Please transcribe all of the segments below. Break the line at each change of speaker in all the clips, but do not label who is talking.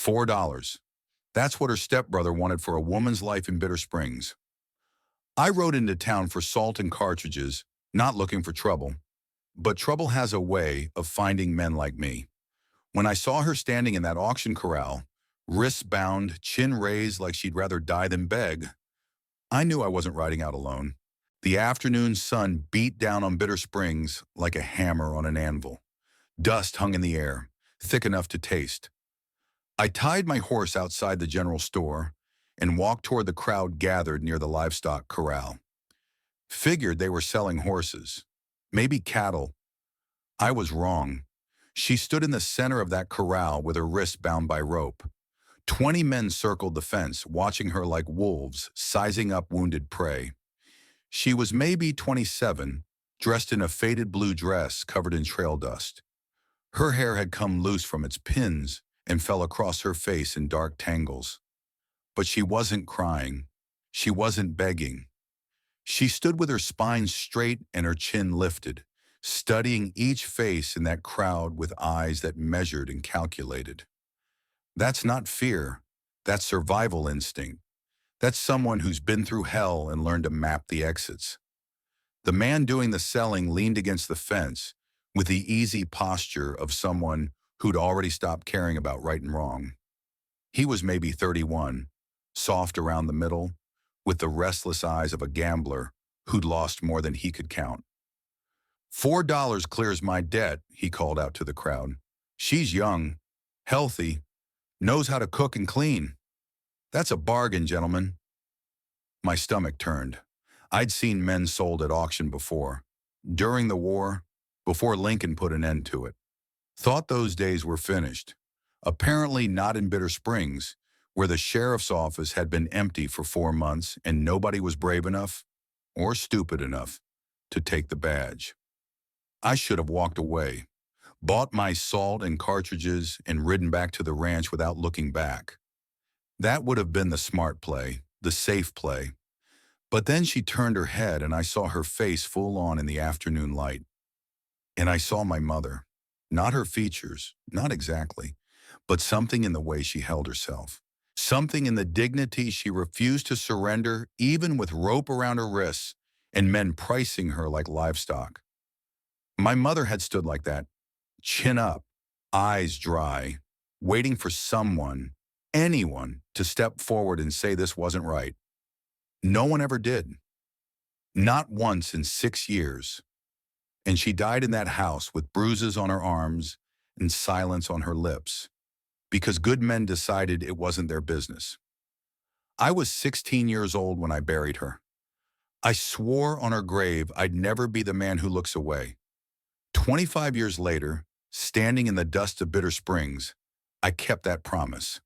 $4. That's what her stepbrother wanted for a woman's life in Bitter Springs. I rode into town for salt and cartridges, not looking for trouble. But trouble has a way of finding men like me. When I saw her standing in that auction corral, wrists bound, chin raised like she'd rather die than beg, I knew I wasn't riding out alone. The afternoon sun beat down on Bitter Springs like a hammer on an anvil. Dust hung in the air, thick enough to taste. I tied my horse outside the general store and walked toward the crowd gathered near the livestock corral. Figured they were selling horses, maybe cattle. I was wrong. She stood in the center of that corral with her wrists bound by rope. 20 men circled the fence, watching her like wolves, sizing up wounded prey. She was maybe 27, dressed in a faded blue dress covered in trail dust. Her hair had come loose from its pins and fell across her face in dark tangles. But she wasn't crying. She wasn't begging. She stood with her spine straight and her chin lifted, studying each face in that crowd with eyes that measured and calculated. That's not fear. That's survival instinct. That's someone who's been through hell and learned to map the exits. The man doing the selling leaned against the fence with the easy posture of someone who'd already stopped caring about right and wrong. He was maybe 31, soft around the middle, with the restless eyes of a gambler who'd lost more than he could count. $4 clears my debt, he called out to the crowd. She's young, healthy, knows how to cook and clean. That's a bargain, gentlemen. My stomach turned. I'd seen men sold at auction before. During the war, before Lincoln put an end to it. Thought those days were finished. Apparently not in Bitter Springs, where the sheriff's office had been empty for 4 months and nobody was brave enough, or stupid enough, to take the badge. I should have walked away, bought my salt and cartridges and ridden back to the ranch without looking back. That would have been the smart play, the safe play. But then she turned her head and I saw her face full on in the afternoon light. And I saw my mother. Not her features, not exactly, but something in the way she held herself. Something in the dignity she refused to surrender, even with rope around her wrists and men pricing her like livestock. My mother had stood like that, chin up, eyes dry, waiting for someone, anyone, to step forward and say this wasn't right. No one ever did. Not once in 6 years. And she died in that house with bruises on her arms and silence on her lips, because good men decided it wasn't their business. I was 16 years old when I buried her. I swore on her grave I'd never be the man who looks away. 25 years later, standing in the dust of Bitter Springs, I kept that promise.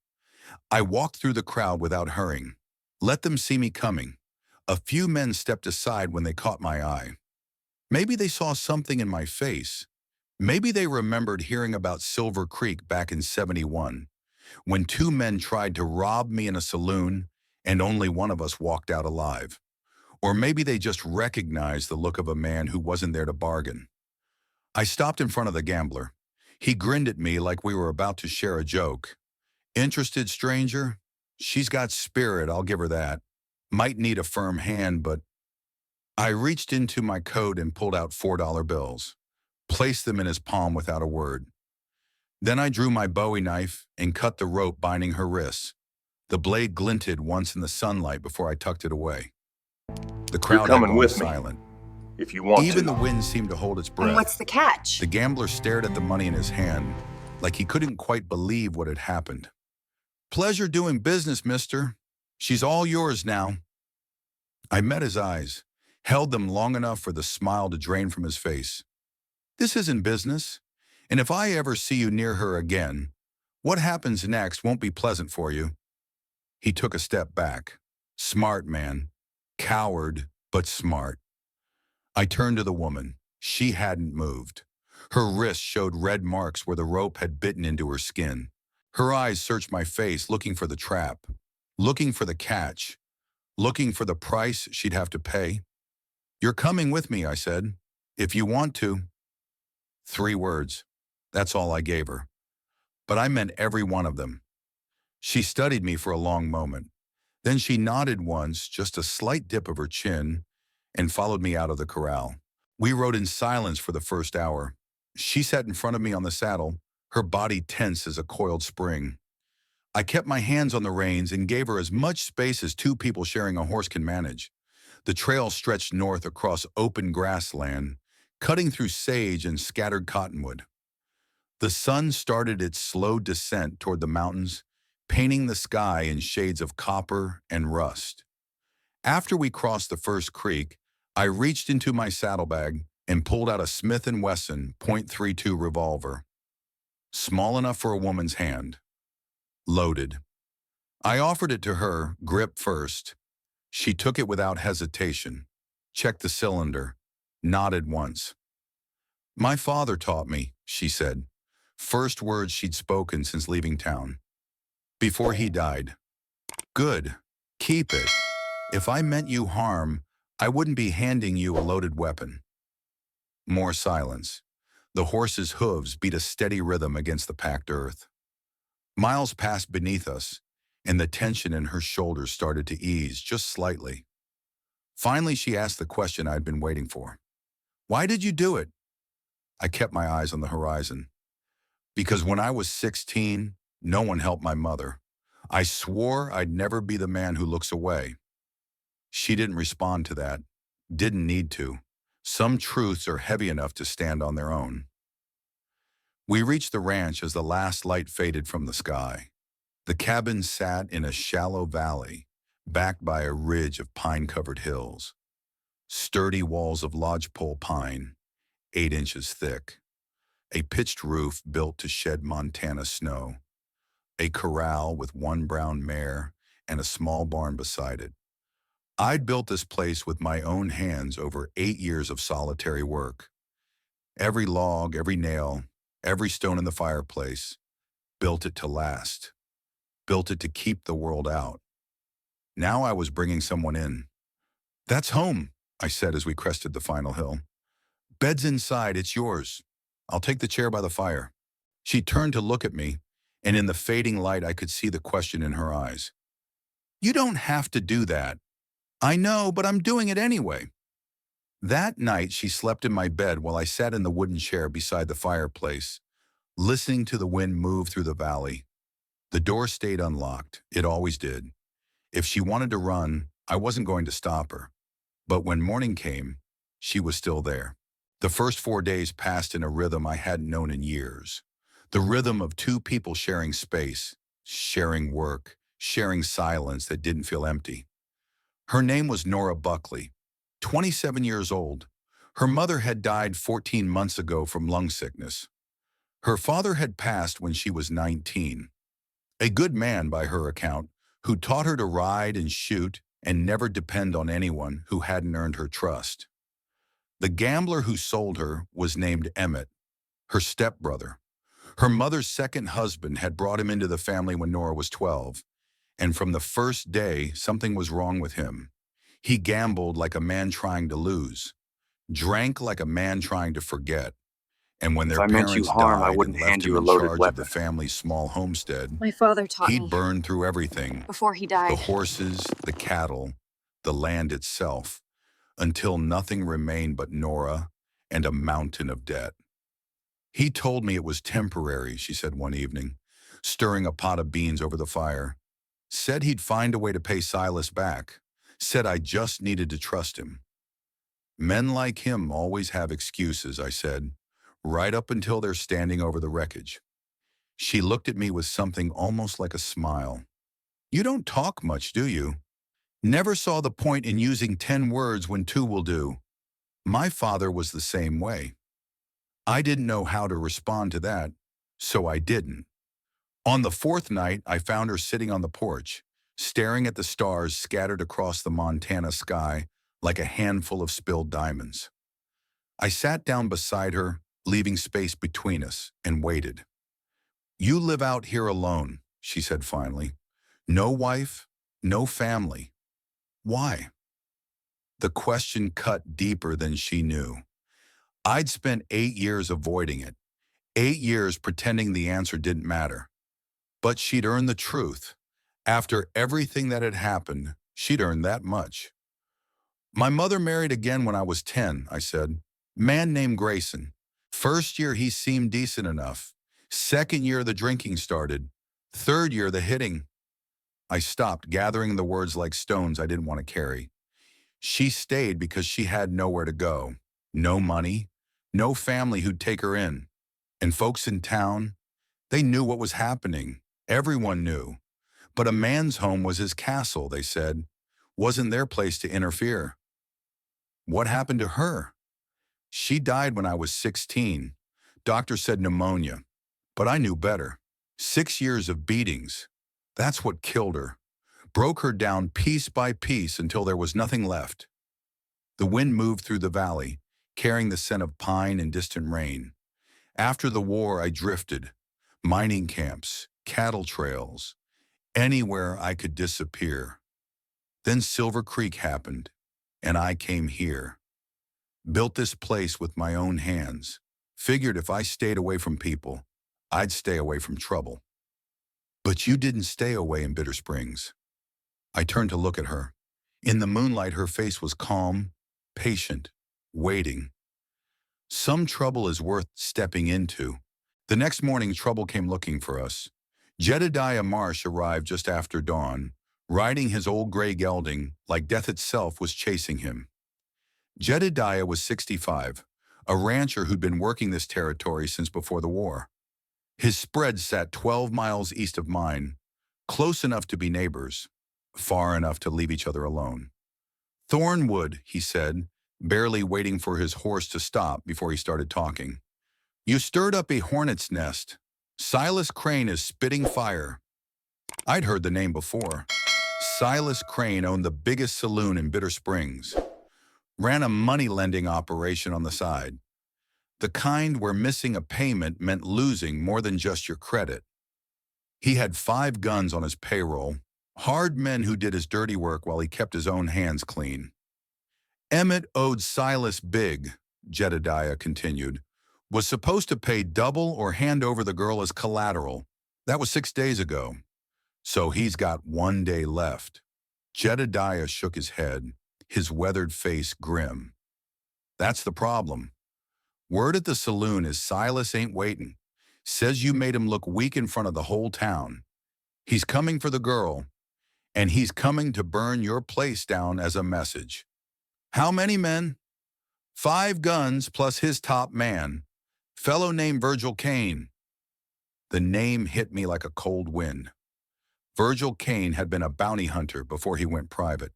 I walked through the crowd without hurrying. Let them see me coming. A few men stepped aside when they caught my eye. Maybe they saw something in my face. Maybe they remembered hearing about Silver Creek back in '71, when 2 men tried to rob me in a saloon and only one of us walked out alive. Or maybe they just recognized the look of a man who wasn't there to bargain. I stopped in front of the gambler. He grinned at me like we were about to share a joke. Interested, stranger? She's got spirit, I'll give her that. Might need a firm hand, but... I reached into my coat and pulled out $4 bills, placed them in his palm without a word. Then I drew my Bowie knife and cut the rope binding her wrists. The blade glinted once in the sunlight before I tucked it away. The crowd had gone silent.
If you want
Even
to.
the wind seemed to hold its breath.
And what's the catch?
The gambler stared at the money in his hand, like he couldn't quite believe what had happened. Pleasure doing business, mister. She's all yours now. I met his eyes, held them long enough for the smile to drain from his face. This isn't business, and if I ever see you near her again, what happens next won't be pleasant for you. He took a step back. Smart man. Coward, but smart. I turned to the woman. She hadn't moved. Her wrists showed red marks where the rope had bitten into her skin. Her eyes searched my face, looking for the trap, looking for the catch, looking for the price she'd have to pay. You're coming with me, I said, if you want to. 3 words. That's all I gave her. But I meant every one of them. She studied me for a long moment. Then she nodded once, just a slight dip of her chin, and followed me out of the corral. We rode in silence for the first hour. She sat in front of me on the saddle, her body tense as a coiled spring. I kept my hands on the reins and gave her as much space as two people sharing a horse can manage. The trail stretched north across open grassland, cutting through sage and scattered cottonwood. The sun started its slow descent toward the mountains, painting the sky in shades of copper and rust. After we crossed the first creek, I reached into my saddlebag and pulled out a Smith & Wesson .32 revolver, small enough for a woman's hand, loaded. I offered it to her, grip first. She took it without hesitation, checked the cylinder, nodded once. "My father taught me," she said, first words she'd spoken since leaving town. "Before he died." "Good. Keep it. If I meant you harm, I wouldn't be handing you a loaded weapon." More silence. The horse's hooves beat a steady rhythm against the packed earth. Miles passed beneath us, and the tension in her shoulders started to ease just slightly. Finally, she asked the question I'd been waiting for. "Why did you do it?" I kept my eyes on the horizon. "Because when I was 16, no one helped my mother. I swore I'd never be the man who looks away." She didn't respond to that. Didn't need to. Some truths are heavy enough to stand on their own. We reached the ranch as the last light faded from the sky. The cabin sat in a shallow valley, backed by a ridge of pine-covered hills. Sturdy walls of lodgepole pine, 8 inches thick. A pitched roof built to shed Montana snow. A corral with one brown mare and a small barn beside it. I'd built this place with my own hands over 8 years of solitary work. Every log, every nail, every stone in the fireplace. Built it to last. Built it to keep the world out. Now I was bringing someone in. "That's home," I said as we crested the final hill. "Bed's inside, it's yours. I'll take the chair by the fire." She turned to look at me, and in the fading light I could see the question in her eyes. "You don't have to do that." "I know, but I'm doing it anyway." That night she slept in my bed while I sat in the wooden chair beside the fireplace, listening to the wind move through the valley. The door stayed unlocked. It always did. If she wanted to run, I wasn't going to stop her. But when morning came, she was still there. The first 4 days passed in a rhythm I hadn't known in years. The rhythm of two people sharing space, sharing work, sharing silence that didn't feel empty. Her name was Nora Buckley, 27 years old. Her mother had died 14 months ago from lung sickness. Her father had passed when she was 19. A good man, by her account, who taught her to ride and shoot and never depend on anyone who hadn't earned her trust. The gambler who sold her was named Emmett, her stepbrother. Her mother's second husband had brought him into the family when Nora was 12. And from the first day, something was wrong with him. He gambled like a man trying to lose, drank like a man trying to forget. And when
If
their
I meant you
parents
harm, I
died and
wouldn't
left
hand
him
you a
in
loaded
charge of the
weapon.
family's small homestead,
My father taught
he'd
me
burn through everything,
before he
the
died.
horses, the cattle, the land itself, until nothing remained but Nora and a mountain of debt. "He told me it was temporary," she said one evening, stirring a pot of beans over the fire. "Said he'd find a way to pay Silas back. Said I just needed to trust him." "Men like him always have excuses," I said, "right up until they're standing over the wreckage." She looked at me with something almost like a smile. "You don't talk much, do you? Never saw the point in using 10 words when 2 will do." My father was the same way. I didn't know how to respond to that, so I didn't. On the 4th night, I found her sitting on the porch, staring at the stars scattered across the Montana sky like a handful of spilled diamonds. I sat down beside her, leaving space between us, and waited. "You live out here alone," she said finally. "No wife, no family. Why?" The question cut deeper than she knew. I'd spent 8 years avoiding it, 8 years pretending the answer didn't matter. But she'd earned the truth. After everything that had happened, she'd earned that much. My mother married again when I was 10, I said. Man named Grayson. First year he seemed decent enough. Second year the drinking started. Third year the hitting. I stopped, gathering the words like stones I didn't want to carry. She stayed because she had nowhere to go. No money, no family who'd take her in. And folks in town, they knew what was happening. Everyone knew. But a man's home was his castle, they said. Wasn't their place to interfere. What happened to her? She died when I was 16. Doctor said pneumonia. But I knew better. 6 years of beatings. That's what killed her. Broke her down piece by piece until there was nothing left. The wind moved through the valley, carrying the scent of pine and distant rain. After the war, I drifted. Mining camps, cattle trails, anywhere I could disappear. Then Silver Creek happened, and I came here. Built this place with my own hands. Figured if I stayed away from people, I'd stay away from trouble. But you didn't stay away in Bitter Springs. I turned to look at her. In the moonlight, her face was calm, patient, waiting. Some trouble is worth stepping into. The next morning, trouble came looking for us. Jedediah Marsh arrived just after dawn, riding his old gray gelding like death itself was chasing him. Jedediah was 65, a rancher who'd been working this territory since before the war. His spread sat 12 miles east of mine, close enough to be neighbors, far enough to leave each other alone. Thornwood, he said, barely waiting for his horse to stop before he started talking. You stirred up a hornet's nest. Silas Crane is spitting fire. I'd heard the name before. Silas Crane owned the biggest saloon in Bitter Springs. Ran a money-lending operation on the side. The kind where missing a payment meant losing more than just your credit. He had 5 guns on his payroll, hard men who did his dirty work while he kept his own hands clean. Emmett owed Silas big, Jedediah continued. Was supposed to pay double or hand over the girl as collateral. That was 6 days ago. So he's got 1 day left. Jedediah shook his head, his weathered face grim. That's the problem. Word at the saloon is Silas ain't waiting. Says you made him look weak in front of the whole town. He's coming for the girl, and he's coming to burn your place down as a message. How many men? 5 guns plus his top man, fellow named Virgil Kane. The name hit me like a cold wind. Virgil Kane had been a bounty hunter before he went private.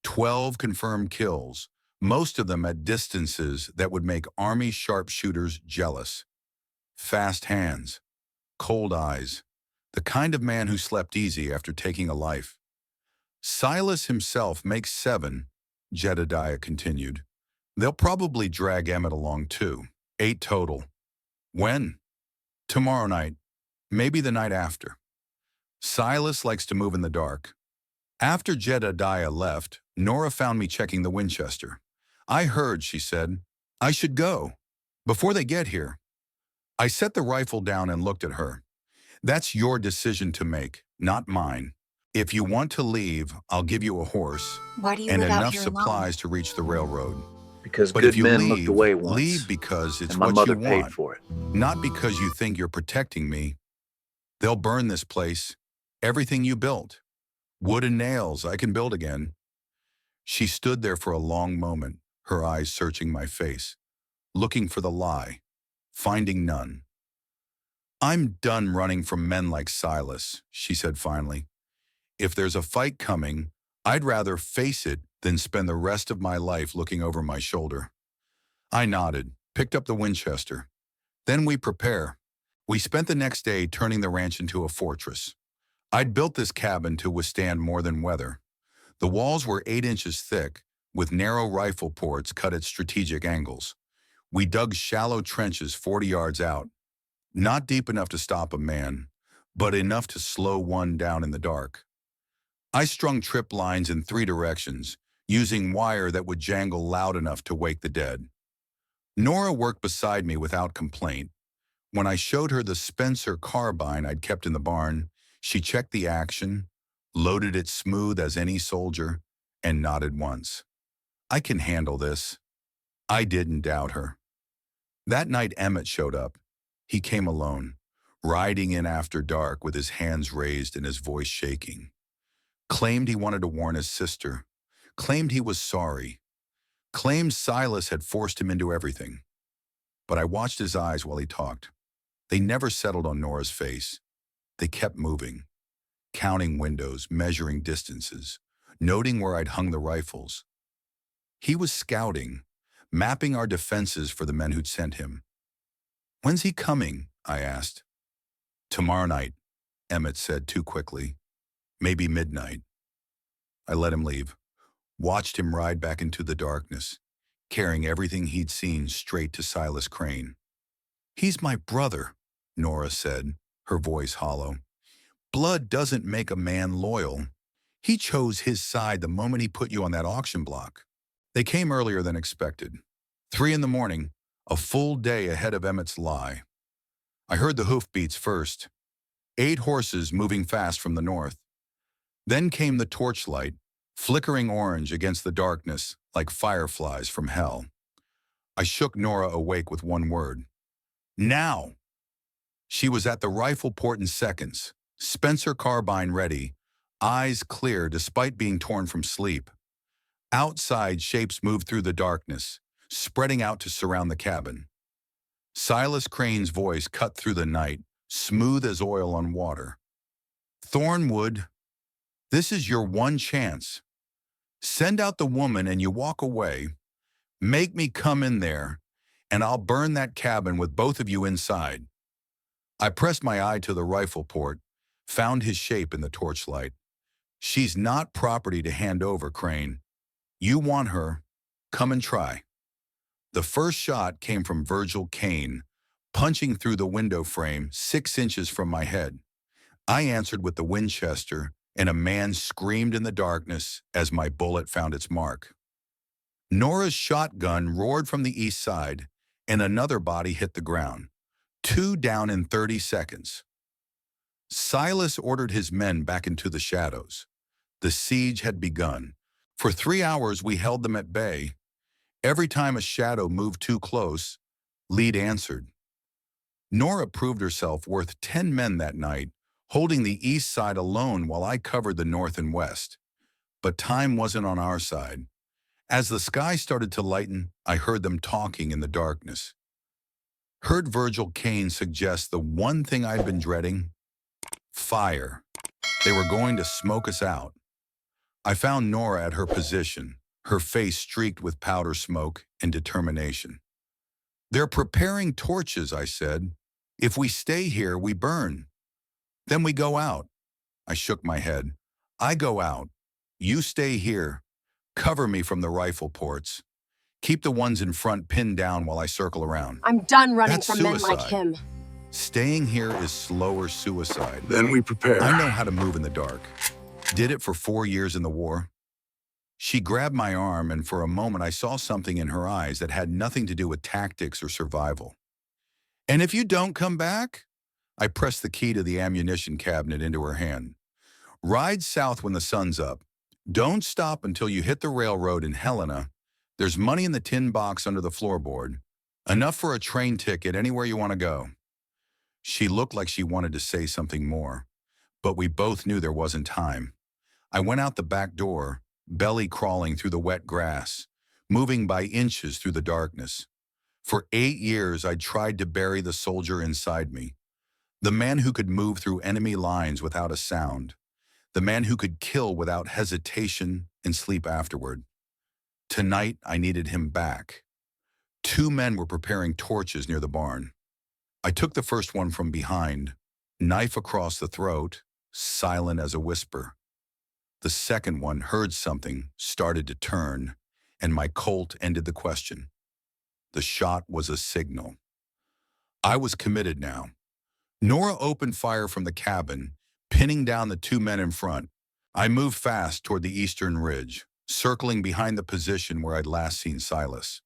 12 confirmed kills, most of them at distances that would make Army sharpshooters jealous. Fast hands, cold eyes, the kind of man who slept easy after taking a life. Silas himself makes 7, Jedediah continued. They'll probably drag Emmett along too. 8 total. When? Tomorrow night. Maybe the night after. Silas likes to move in the dark. After Jedediah left, Nora found me checking the Winchester. I heard, she said. I should go. Before they get here. I set the rifle down and looked at her. That's your decision to make, not mine. If you want to leave, I'll give you a horse
Why do you
and
live out
enough
here
supplies to reach the railroad.
Because
But
good
if you
men looked away once,
leave because it's
and my
what
mother
you
paid
want,
for it.
not because you think you're protecting me. They'll burn this place, everything you built. Wood and nails, I can build again. She stood there for a long moment, her eyes searching my face, looking for the lie, finding none. I'm done running from men like Silas, she said finally. If there's a fight coming, I'd rather face it than spend the rest of my life looking over my shoulder. I nodded, picked up the Winchester. Then we prepare. We spent the next day turning the ranch into a fortress. I'd built this cabin to withstand more than weather. The walls were 8 inches thick, with narrow rifle ports cut at strategic angles. We dug shallow trenches 40 yards out, not deep enough to stop a man, but enough to slow one down in the dark. I strung trip lines in 3 directions, using wire that would jangle loud enough to wake the dead. Nora worked beside me without complaint. When I showed her the Spencer carbine I'd kept in the barn, she checked the action, loaded it smooth as any soldier, and nodded once. I can handle this. I didn't doubt her. That night Emmett showed up. He came alone, riding in after dark with his hands raised and his voice shaking. Claimed he wanted to warn his sister. Claimed he was sorry. Claimed Silas had forced him into everything. But I watched his eyes while he talked. They never settled on Nora's face. They kept moving, counting windows, measuring distances, noting where I'd hung the rifles. He was scouting, mapping our defenses for the men who'd sent him. "When's he coming?" I asked. "Tomorrow night," Emmett said too quickly. "Maybe midnight." I let him leave, watched him ride back into the darkness, carrying everything he'd seen straight to Silas Crane. "He's my brother," Nora said, her voice hollow. "Blood doesn't make a man loyal. He chose his side the moment he put you on that auction block." They came earlier than expected. 3 in the morning, a full day ahead of Emmett's lie. I heard the hoofbeats first, 8 horses moving fast from the north. Then came the torchlight, flickering orange against the darkness like fireflies from hell. I shook Nora awake with one word. "Now!" She was at the rifle port in seconds, Spencer carbine ready, eyes clear despite being torn from sleep. Outside, shapes moved through the darkness, spreading out to surround the cabin. Silas Crane's voice cut through the night, smooth as oil on water. "Thornwood, this is your one chance. Send out the woman and you walk away. Make me come in there, and I'll burn that cabin with both of you inside." I pressed my eye to the rifle port, found his shape in the torchlight. "She's not property to hand over, Crane. You want her, come and try." The first shot came from Virgil Kane, punching through the window frame 6 inches from my head. I answered with the Winchester, and a man screamed in the darkness as my bullet found its mark. Nora's shotgun roared from the east side, and another body hit the ground. 2 down in 30 seconds. Silas ordered his men back into the shadows. The siege had begun. For 3 hours we held them at bay. Every time a shadow moved too close, Lead answered. Nora proved herself worth 10 men that night, holding the east side alone while I covered the north and west. But time wasn't on our side. As the sky started to lighten, I heard them talking in the darkness. Heard Virgil Kane suggest the one thing I'd been dreading: fire. They were going to smoke us out. I found Nora at her position, her face streaked with powder smoke and determination. "They're preparing torches," I said. "If we stay here, we burn. Then we go out." I shook my head. "I go out. You stay here. Cover me from the rifle ports. Keep the ones in front pinned down while I circle around."
"I'm done running
That's
from men like
suicide.
him."
"Staying here is slower suicide."
Then we prepare.
"I know how to move in the dark. Did it for 4 years in the war." She grabbed my arm, and for a moment I saw something in her eyes that had nothing to do with tactics or survival. "And if you don't come back?" I pressed the key to the ammunition cabinet into her hand. "Ride south when the sun's up. Don't stop until you hit the railroad in Helena. There's money in the tin box under the floorboard. Enough for a train ticket anywhere you want to go." She looked like she wanted to say something more, but we both knew there wasn't time. I went out the back door, belly crawling through the wet grass, moving by inches through the darkness. For 8 years, I'd tried to bury the soldier inside me, the man who could move through enemy lines without a sound, the man who could kill without hesitation and sleep afterward. Tonight, I needed him back. 2 men were preparing torches near the barn. I took the first one from behind, knife across the throat, silent as a whisper. The second one heard something, started to turn, and my Colt ended the question. The shot was a signal. I was committed now. Nora opened fire from the cabin, pinning down the 2 men in front. I moved fast toward the eastern ridge, circling behind the position where I'd last seen Silas.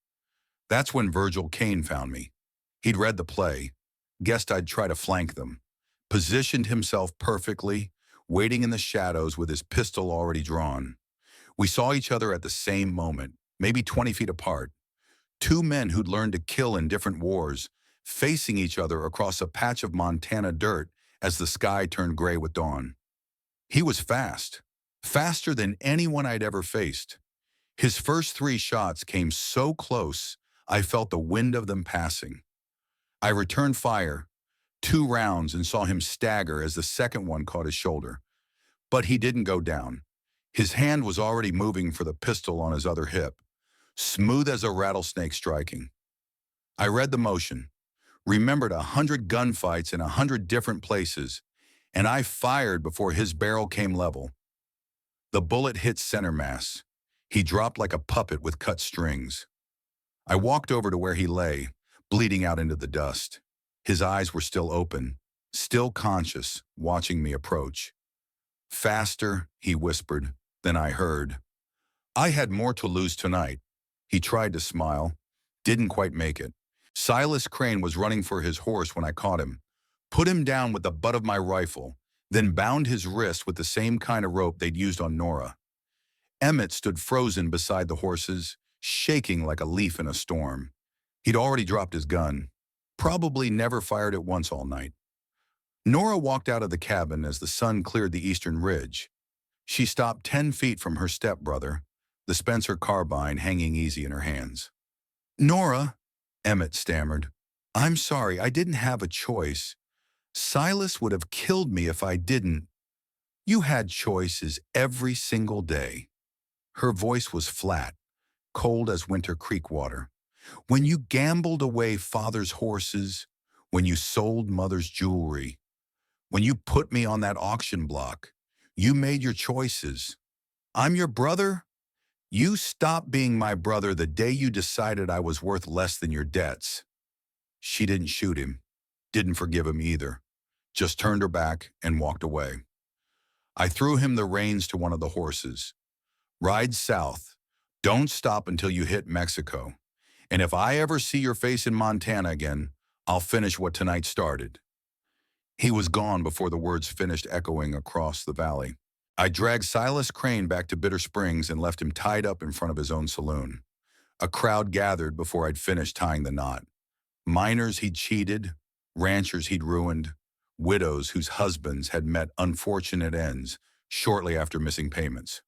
That's when Virgil Kane found me. He'd read the play, guessed I'd try to flank them, positioned himself perfectly, waiting in the shadows with his pistol already drawn. We saw each other at the same moment, maybe 20 feet apart. Two men who'd learned to kill in different wars, facing each other across a patch of Montana dirt as the sky turned gray with dawn. He was fast, faster than anyone I'd ever faced. His first three shots came so close, I felt the wind of them passing. I returned fire, 2 rounds, and saw him stagger as the second one caught his shoulder. But he didn't go down. His hand was already moving for the pistol on his other hip, smooth as a rattlesnake striking. I read the motion, remembered 100 gunfights in 100 different places, and I fired before his barrel came level. The bullet hit center mass. He dropped like a puppet with cut strings. I walked over to where he lay, bleeding out into the dust. His eyes were still open, still conscious, watching me approach. "Faster," he whispered. Then I heard. I had more to lose tonight. He tried to smile, didn't quite make it. Silas Crane was running for his horse when I caught him, put him down with the butt of my rifle, then bound his wrist with the same kind of rope they'd used on Nora. Emmett stood frozen beside the horses, shaking like a leaf in a storm. He'd already dropped his gun, probably never fired it once all night. Nora walked out of the cabin as the sun cleared the eastern ridge. She stopped 10 feet from her stepbrother, the Spencer carbine hanging easy in her hands. "Nora," Emmett stammered, "I'm sorry, I didn't have a choice. Silas would have killed me if I didn't. You had choices every single day." Her voice was flat, cold as winter creek water. "When you gambled away father's horses, when you sold mother's jewelry, when you put me on that auction block, you made your choices. I'm your brother. You stopped being my brother the day you decided I was worth less than your debts." She didn't shoot him, didn't forgive him either, just turned her back and walked away. I threw him the reins to one of the horses. "Ride south. Don't stop until you hit Mexico. And if I ever see your face in Montana again, I'll finish what tonight started." He was gone before the words finished echoing across the valley. I dragged Silas Crane back to Bitter Springs and left him tied up in front of his own saloon. A crowd gathered before I'd finished tying the knot. Miners he'd cheated, ranchers he'd ruined, widows whose husbands had met unfortunate ends shortly after missing payments.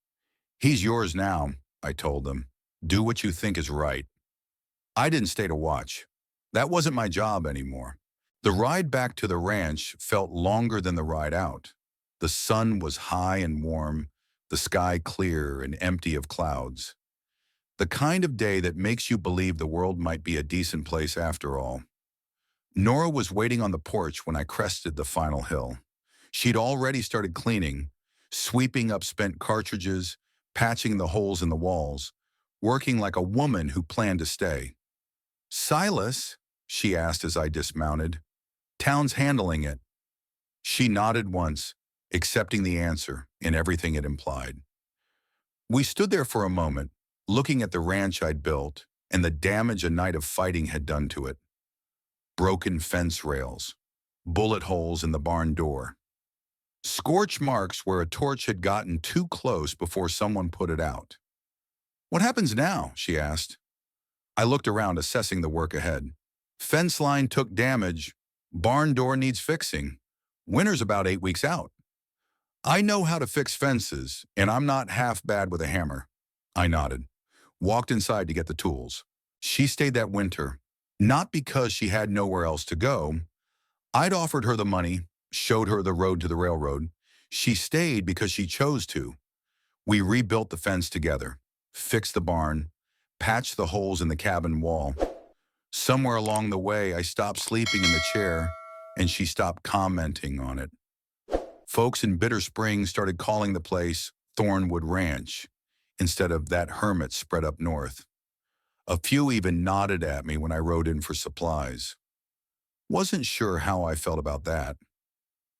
"He's yours now," I told them. "Do what you think is right." I didn't stay to watch. That wasn't my job anymore. The ride back to the ranch felt longer than the ride out. The sun was high and warm, the sky clear and empty of clouds. The kind of day that makes you believe the world might be a decent place after all. Nora was waiting on the porch when I crested the final hill. She'd already started cleaning, sweeping up spent cartridges, patching the holes in the walls, working like a woman who planned to stay. "Silas?" she asked as I dismounted. "Town's handling it." She nodded once, accepting the answer and everything it implied. We stood there for a moment, looking at the ranch I'd built and the damage a night of fighting had done to it. Broken fence rails, bullet holes in the barn door, scorch marks where a torch had gotten too close before someone put it out. "What happens now?" she asked. I looked around, assessing the work ahead. Fence line took damage. Barn door needs fixing. Winter's about 8 weeks out. "I know how to fix fences, and I'm not half bad with a hammer." I nodded, walked inside to get the tools. She stayed that winter, not because she had nowhere else to go. I'd offered her the money, showed her the road to the railroad. She stayed because she chose to. We rebuilt the fence together, fixed the barn, patched the holes in the cabin wall. Somewhere along the way, I stopped sleeping in the chair, and she stopped commenting on it. Folks in Bitter Springs started calling the place Thornwood Ranch, instead of that hermit spread up north. A few even nodded at me when I rode in for supplies. Wasn't sure how I felt about that.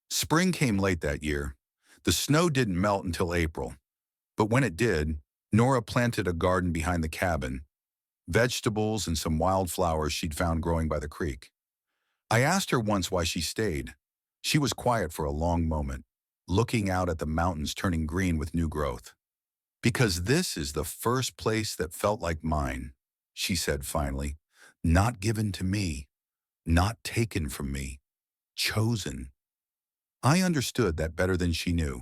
Spring came late that year. The snow didn't melt until April. But when it did, Nora planted a garden behind the cabin, vegetables and some wildflowers she'd found growing by the creek. I asked her once why she stayed. She was quiet for a long moment, looking out at the mountains turning green with new growth. Because this is the first place that felt like mine, she said finally. Not given to me, not taken from me, chosen. I understood that better than she knew.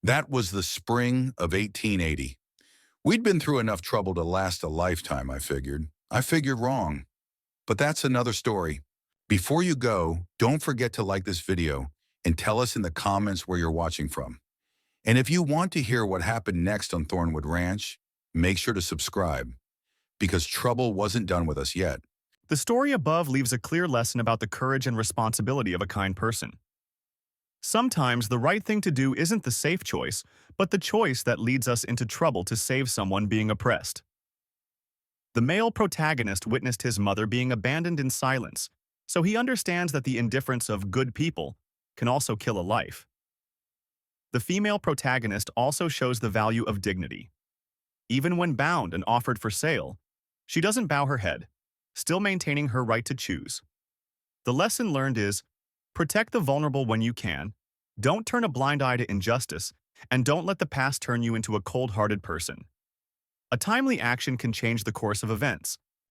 That was the spring of 1880. We'd been through enough trouble to last a lifetime, I figured. I figured wrong. But that's another story. Before you go, don't forget to like this video and tell us in the comments where you're watching from. And if you want to hear what happened next on Thornwood Ranch, make sure to subscribe, because trouble wasn't done with us yet.
The story above leaves a clear lesson about the courage and responsibility of a kind person. Sometimes the right thing to do isn't the safe choice, but the choice that leads us into trouble to save someone being oppressed. The male protagonist witnessed his mother being abandoned in silence, so he understands that the indifference of good people can also kill a life. The female protagonist also shows the value of dignity. Even when bound and offered for sale, she doesn't bow her head, still maintaining her right to choose. The lesson learned is, protect the vulnerable when you can, don't turn a blind eye to injustice, and don't let the past turn you into a cold-hearted person. A timely action can change the course of events,